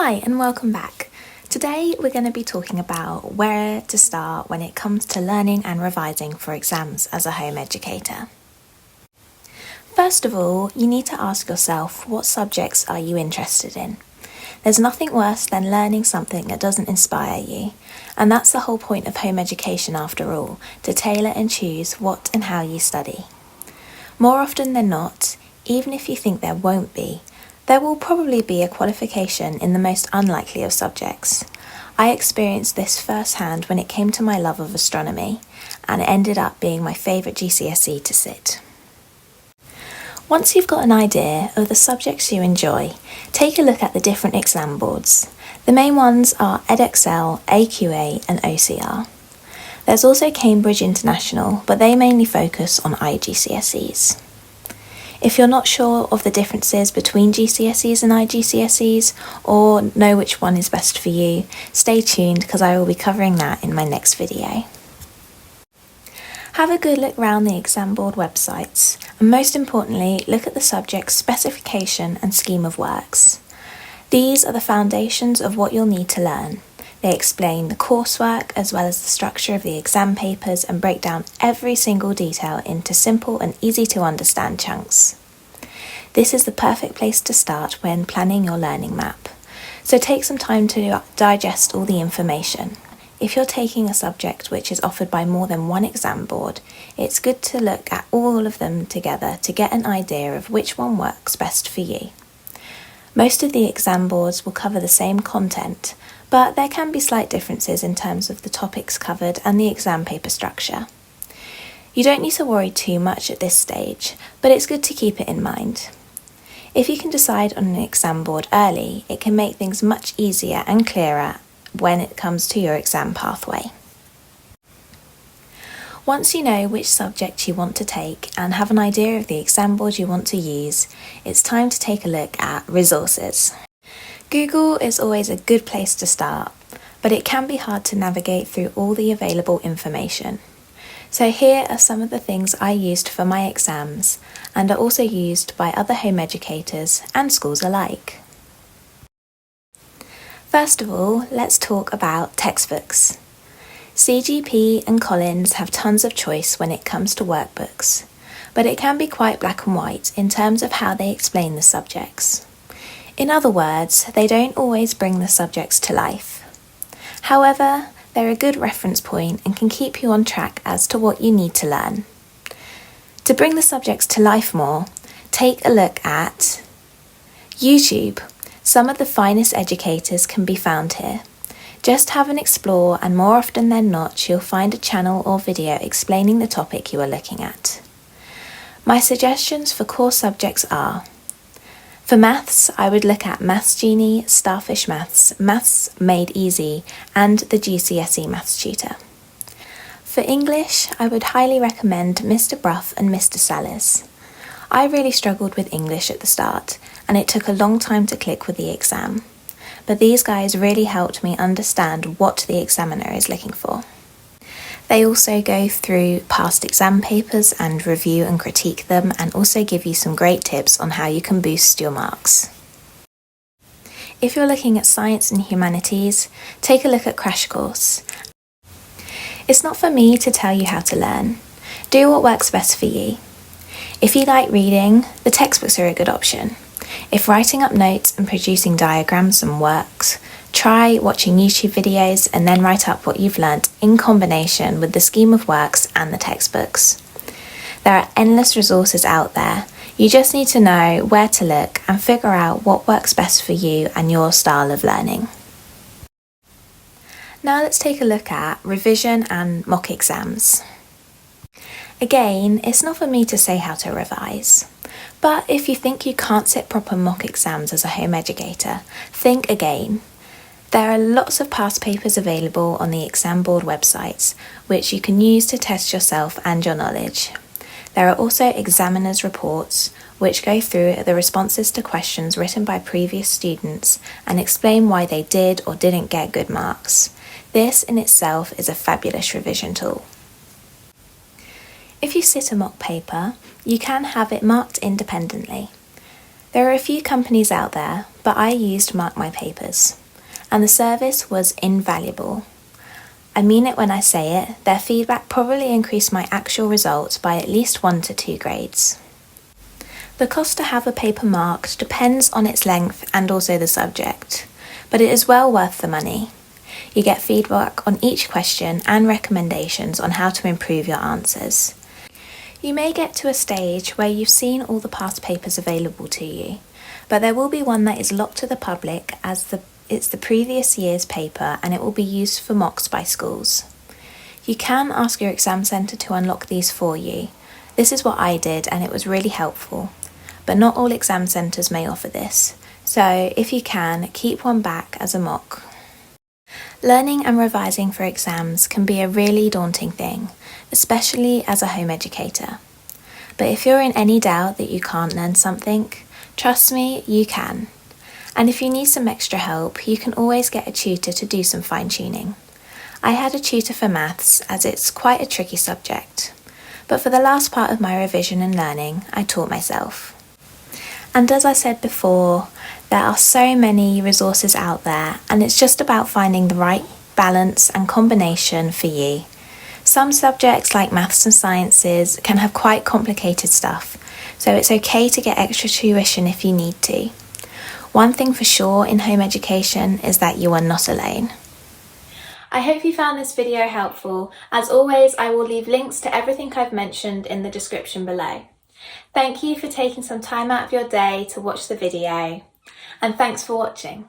Hi and welcome back. Today we're going to be talking about where to start when it comes to learning and revising for exams as a home educator. First of all, you need to ask yourself, what subjects are you interested in? There's nothing worse than learning something that doesn't inspire you, and that's the whole point of home education after all, to tailor and choose what and how you study. More often than not, even if you think there won't be, there will probably be a qualification in the most unlikely of subjects. I experienced this firsthand when it came to my love of astronomy, and it ended up being my favourite GCSE to sit. Once you've got an idea of the subjects you enjoy, take a look at the different exam boards. The main ones are EDXCEL, AQA and OCR. There's also Cambridge International, but they mainly focus on IGCSEs. If you're not sure of the differences between GCSEs and IGCSEs, or know which one is best for you, stay tuned because I will be covering that in my next video. Have a good look around the exam board websites, and most importantly, look at the subject's specification and scheme of works. These are the foundations of what you'll need to learn. They explain the coursework as well as the structure of the exam papers and break down every single detail into simple and easy to understand chunks. This is the perfect place to start when planning your learning map. So take some time to digest all the information. If you're taking a subject which is offered by more than one exam board, it's good to look at all of them together to get an idea of which one works best for you. Most of the exam boards will cover the same content, but there can be slight differences in terms of the topics covered and the exam paper structure. You don't need to worry too much at this stage, but it's good to keep it in mind. If you can decide on an exam board early, it can make things much easier and clearer when it comes to your exam pathway. Once you know which subject you want to take and have an idea of the exam board you want to use, it's time to take a look at resources. Google is always a good place to start, but it can be hard to navigate through all the available information. So here are some of the things I used for my exams and are also used by other home educators and schools alike. First of all, let's talk about textbooks. CGP and Collins have tons of choice when it comes to workbooks, but it can be quite black and white in terms of how they explain the subjects. In other words, they don't always bring the subjects to life. However, they're a good reference point and can keep you on track as to what you need to learn. To bring the subjects to life more, take a look at YouTube. Some of the finest educators can be found here. Just have an explore, and more often than not, you'll find a channel or video explaining the topic you are looking at. My suggestions for core subjects are: for maths, I would look at Maths Genie, Starfish Maths, Maths Made Easy, and the GCSE Maths Tutor. For English, I would highly recommend Mr. Bruff and Mr. Salis. I really struggled with English at the start, and it took a long time to click with the exam. But these guys really helped me understand what the examiner is looking for. They also go through past exam papers and review and critique them, and also give you some great tips on how you can boost your marks. If you're looking at science and humanities, take a look at Crash Course. It's not for me to tell you how to learn. Do what works best for you. If you like reading, the textbooks are a good option. If writing up notes and producing diagrams and works, try watching YouTube videos and then write up what you've learnt in combination with the scheme of works and the textbooks. There are endless resources out there. You just need to know where to look and figure out what works best for you and your style of learning. Now let's take a look at revision and mock exams. Again, it's not for me to say how to revise. But if you think you can't sit proper mock exams as a home educator, think again. There are lots of past papers available on the exam board websites, which you can use to test yourself and your knowledge. There are also examiners' reports, which go through the responses to questions written by previous students and explain why they did or didn't get good marks. This in itself is a fabulous revision tool. If you sit a mock paper, you can have it marked independently. There are a few companies out there, but I used Mark My Papers, and the service was invaluable. I mean it when I say it, their feedback probably increased my actual results by at least 1 to 2 grades. The cost to have a paper marked depends on its length and also the subject, but it is well worth the money. You get feedback on each question and recommendations on how to improve your answers. You may get to a stage where you've seen all the past papers available to you, but there will be one that is locked to the public as it's the previous year's paper and it will be used for mocks by schools. You can ask your exam centre to unlock these for you. This is what I did and it was really helpful, but not all exam centres may offer this, so if you can, keep one back as a mock. Learning and revising for exams can be a really daunting thing, especially as a home educator. But if you're in any doubt that you can't learn something, trust me, you can. And if you need some extra help, you can always get a tutor to do some fine-tuning. I had a tutor for maths as it's quite a tricky subject, but for the last part of my revision and learning, I taught myself. And as I said before, there are so many resources out there and it's just about finding the right balance and combination for you. Some subjects like maths and sciences can have quite complicated stuff, so it's okay to get extra tuition if you need to. One thing for sure in home education is that you are not alone. I hope you found this video helpful. As always, I will leave links to everything I've mentioned in the description below. Thank you for taking some time out of your day to watch the video, and thanks for watching.